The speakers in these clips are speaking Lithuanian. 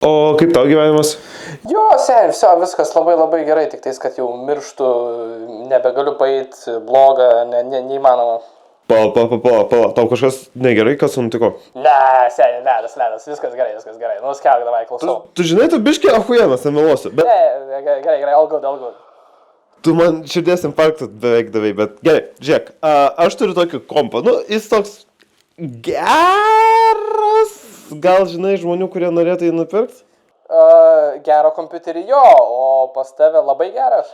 O kaip tau gyvenimas? Jo, seniai, viskas labai gerai, tik tais, kad jau mirštu, nebegaliu paeiti, bloga, neįmanoma. Pala, tau kažkas negerai, kas nutiko? Ne, seniai, ledas, viskas gerai, nuskelk, davai, klausau. Tu žinai, tu biškį ahujenas, nemeluosiu, bet... Ne, gerai, all good. Tu man širdies infarktą beveik davai, bet gerai, žiūrėk, aš turiu tokį kompą, jis toks geras, gal žinai žmonių, kurie norėtų jį nupirkti? Gero kompiuterį jo, o pas tave labai geras.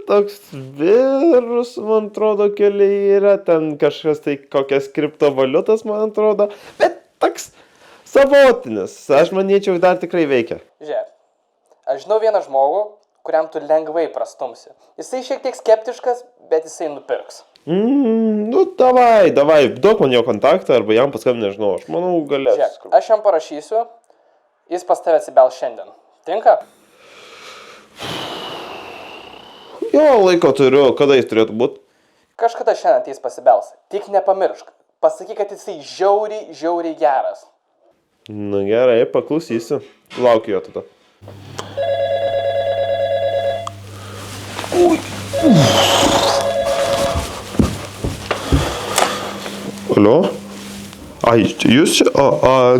Toks virus, man atrodo, keliai yra, ten kažkas tai kokias kriptovaliutas, man atrodo, bet toks savotinis, aš manyčiau, dar tikrai veikia. Žiūrėk, aš žinau vieną žmogų, kuriam tu lengvai prastumsi. Jisai šiek tiek skeptiškas, bet jisai nupirks. Davai, duok man jo kontaktą, arba jam paskambinti, nežinau, aš manau, galės. Žiūrėk, aš jam parašysiu, jis pas tave atsibel šiandien. Tinka? Jo, laiko turiu, kada jis turėtų būti? Kažkada šiandien ateis pasibels. Tik nepamiršk. Pasakyk, kad jisai žiauriai geras. Na gerai, paklausysiu. Laukiu jo tada. Alio? Ai, jūs čia?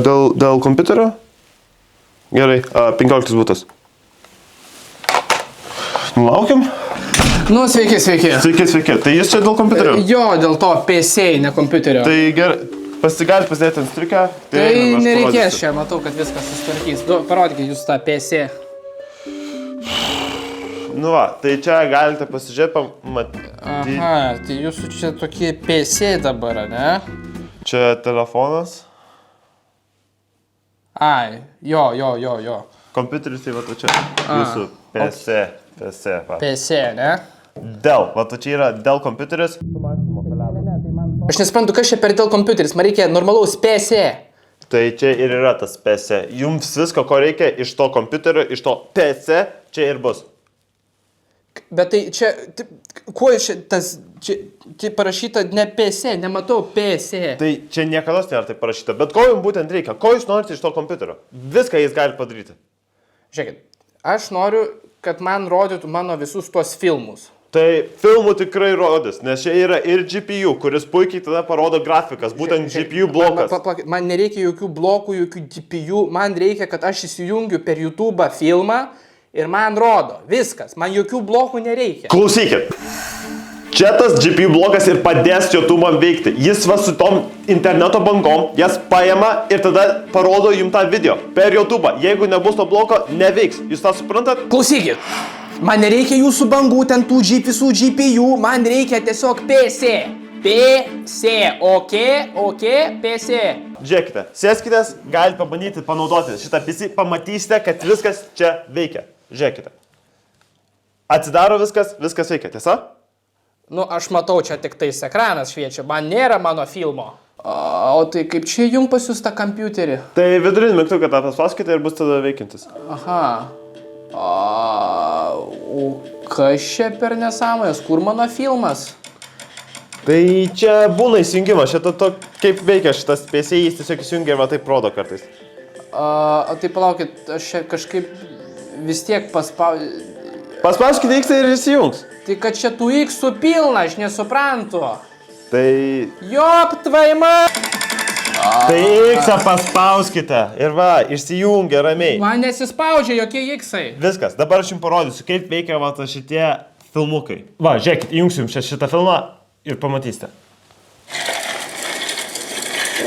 Dėl kompiuterio? Gerai, 15 būtas. Laukiam? Sveiki. Sveiki. Tai jūs čia dėl kompiuterio? Jo, dėl to PC, ne kompiuterio. Tai gerai, pasigalit pasidėti ant striukę. Tai nereikės čia, matau, kad viskas susitvarkys. Parodykit jūs tą PC. Tai čia galite pasižiūrėti, pamatyti. Aha, tai jūsų čia tokie PC dabar, ne? Čia telefonas. Ai, jo. Kompiuteris tai va čia jūsų PC. PC, ne? Čia yra Dell kompiuteris. Aš nesuprantu, kas čia per Dell kompiuteris, man reikia normalaus PC. Tai čia ir yra tas PC. Jums visko, ko reikia iš to kompiuterio, iš to PC, čia ir bus. Bet tai čia, kuo čia tas, čia parašyta ne PC, nematau PC. Tai čia niekada nėra taip parašyta, bet ko jums būtent reikia, ko jūs norite iš to kompiuterio? Viską jis gali padaryti. Žiūrėkit, aš noriu, kad man rodytų mano visus tuos filmus. Tai filmų tikrai rodys, nes čia yra ir GPU, kuris puikiai tada parodo grafikas, būtent GPU blokas. Man nereikia jokių blokų, jokių GPU, man reikia, kad aš įsijungiu per YouTube filmą ir man rodo. Viskas, man jokių blokų nereikia. Klausykit, čia tas GPU blokas ir padės YouTube'am veikti. Jis va su tom interneto bangom, jas paima ir tada parodo jums tą video per YouTube'ą. Jeigu nebus to bloko, neveiks. Jūs tą suprantat? Klausykit, man nereikia jūsų bangų, ten tų visų GPU, man reikia tiesiog PC. PC, ok, PC. Žiūrėkite, sėskitės, galite pabandyti panaudoti šitą PC, pamatysite, kad viskas čia veikia. Žiūrėkite. Atsidaro viskas veikia, tiesa? Aš matau, čia tik tais ekranas šviečia, man nėra mano filmo. O tai kaip čia jums pasiūs tą kompiuterį? Tai vidurinį mygtuką tą paspauskite ir bus tada veikiantis. Aha. O kas čia per nesąmonės? Kur mano filmas? Tai čia būna įsijungimas, kaip veikia šitas PC, jis tiesiog įsijungia ir va taip rodo kartais. Tai palaukit, aš čia kažkaip vis tiek Paspauskite X ir įsijungs. Tai kad čia tų X-ų pilna, aš nesuprantu. Tai... Jop, tvaima! Tai X-ą paspauskite ir va, išsijungia ramiai. Man nesispaudžia jokie X-ai. Viskas, dabar aš jums parodysiu, kaip veikia va šitie filmukai. Va, žiūrėkit, įjungsiu jums šitą filmą ir pamatysite.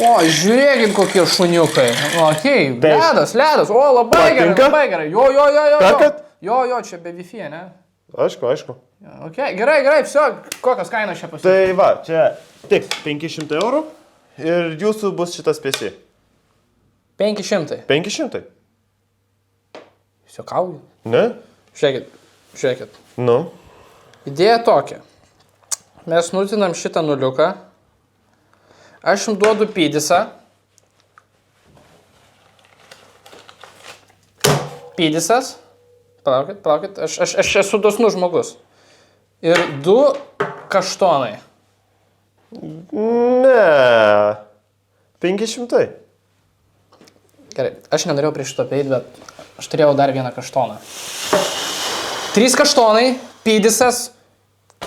O, žiūrėkit kokie šuniukai. Okei, ledas, o, labai gerai. Jo. Perkat? Jo, čia be Wi-Fi, ne? Aišku. Okay, gerai, viso, kokios kainos čia pasiūlė? Tai va, čia tik 500 eurų ir jūsų bus šitas PC. 500? 500. Jūs juokauju? Ne? Žiūrėkit. Idėja tokia. Mes nutinam šitą nuliuką. Aš jums duodu pydisą. Pydisas. Palaukit. Aš esu dosnus žmogus. Ir 2 kaštonai. Ne. 500. Gerai, aš nenorėjau prieš šito peiti, bet aš turėjau dar vieną kaštoną. 3 kaštonai, pydisas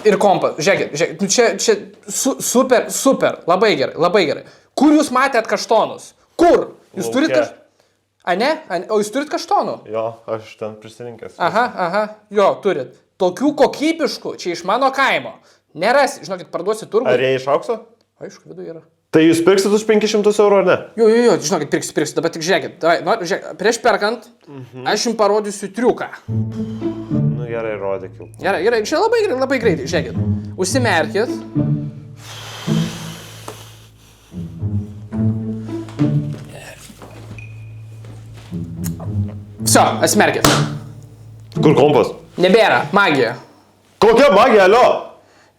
ir kompas. Žiūrėkit, čia super, labai gerai. Kur jūs matėt kaštonus? Kur? Jūs turit kaštonų? A ne? O jūs turit kaštonų? Jo, aš ten prisirinkęs. Aha, jo, turit. Tokių kokybiškų, čia iš mano kaimo. Nerasi, žinokit, parduosi turgų. Ar jie iš aukso? Aišku, viduje yra. Tai jūs pirksit už 500 eurų, ar ne? Jo, žinokit, pirksiu, dabar tik žiūrėkit. Prieš perkant, aš jums parodysiu triuką. Nu gerai, rodyk jau. Gerai, čia labai greitai, žiūrėkit. Užsimerkit. Viso, atsimerkit. Kur kompas? Nebėra, magija. Kokia magija, alio?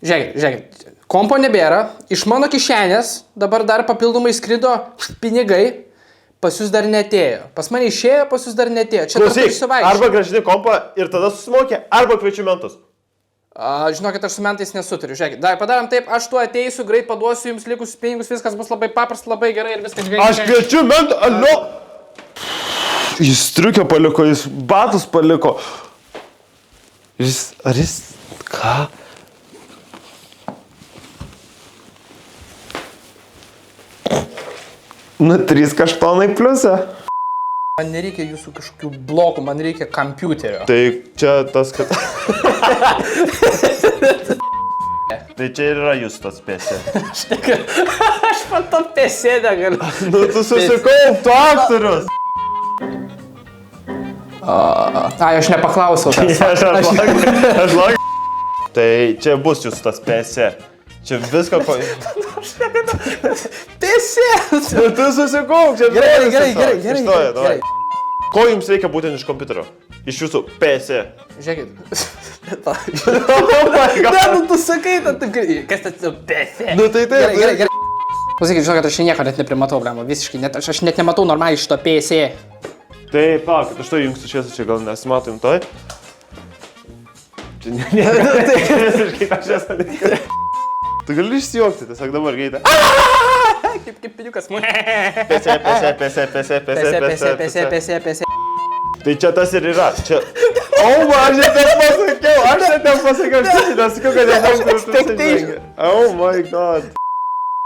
Žiūrėkit, kompo nebėra. Iš mano kišenės dabar dar papildomai skrido pinigai. Pas jūs dar netėjo. Pas mane išėjo, pas jūs dar netėjo. Čia klausyk, arba gražini kompą ir tada susimokė, arba kviečiu mentus. Žinokit, aš su mentais nesutariu. Žiūrėkit, padarom taip, aš tuo ateisiu, greit paduosiu jums likusius pinigus, viskas bus labai paprasta, labai gerai ir viskas greitai. Aš kviečiu mentą, alio. Jis striukio paliko, jis batus paliko. Ką? Nu, 3 kaštonai pliusė. Man nereikia jūsų kažkokių blokų, man reikia kompiuterio. Tai čia tas, kad... Tai čia ir yra jūsų tas PC. Aš man to PC negaliu. Nu, tu susikaup, tu aktorius. Aš nepaklausiau. Aš laukiu. Tai čia bus jūsų tas PC. Čia viską ko... PC! Nu, tu susikaup, čia Gerai. Ko jums reikia būtent iš kompiuterio? Iš jūsų PC. Žiūrėkit. Ne, nu tu sakai, kas tas PC? Nu tai taip. Gerai. Pasakykit, žinokit, aš nieko net neprimatau, blemo, visiškai. Aš net nematau normaliai šito PC. Tai palaukit, aš to jungsiu šviesą, čia gal nesimato jums toj. Čia visiškai tą šviesą neįkart. Tu gali išsijuokti, tiesiog dabar greitai. Kaip piniukas. PC. Tai čia tas ir yra. Čia... aš net nepasakiau, aš nesakiau, kad aš nesakiau. Oh my god.